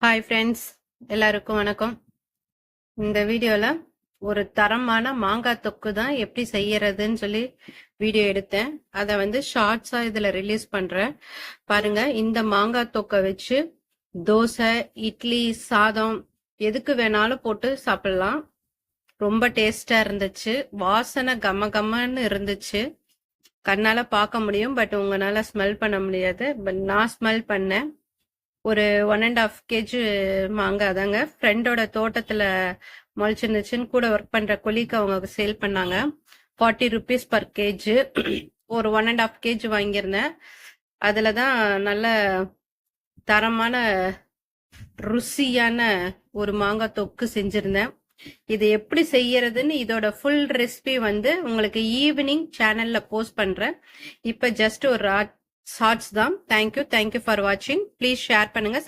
Hi friends, எல்லாருக்கும் வணக்கம். இந்த வீடியோல ஒரு தரமான மாங்காய் தொக்கு தான் எப்படி செய்யறதுன்னு சொல்லி வீடியோ எடுத்தேன். அதை வந்து ஷார்ட்ஸா இதுல ரிலீஸ் பண்றேன். பாருங்க, இந்த மாங்காய் தொக்கை வச்சு தோசை, இட்லி, சாதம் எதுக்கு வேணாலும் போட்டு சாப்பிடலாம். ரொம்ப டேஸ்டா இருந்துச்சு. வாசனை கம கமன்னு இருந்துச்சு. கண்ணால பார்க்க முடியும், பட் உங்களால ஸ்மெல் பண்ண முடியாது. பட் நான் ஸ்மெல் பண்ணேன். ஒரு 1.5 kg மாங்காய் தாங்க. ஃப்ரெண்டோட தோட்டத்துல முளைச்சிருந்துச்சுன்னு கூட ஒர்க் பண்ற கொலிக்கு அவங்க சேல் பண்ணாங்க. 40 rupees per kg. ஒரு 1.5 kg வாங்கியிருந்தேன். அதுலதான் நல்ல தரமான ருசியான ஒரு மாங்காய் தொக்கு செஞ்சிருந்தேன். இது எப்படி செய்யறதுன்னு இதோட ஃபுல் ரெசிபி வந்து உங்களுக்கு ஈவினிங் சேனல்ல போஸ்ட் பண்றேன். இப்ப ஜஸ்ட் ஒரு ஷார்ட்ஸ் தான். தேங்க்யூ ஃபார் வாட்சிங். ப்ளீஸ் ஷேர் பண்ணுங்க.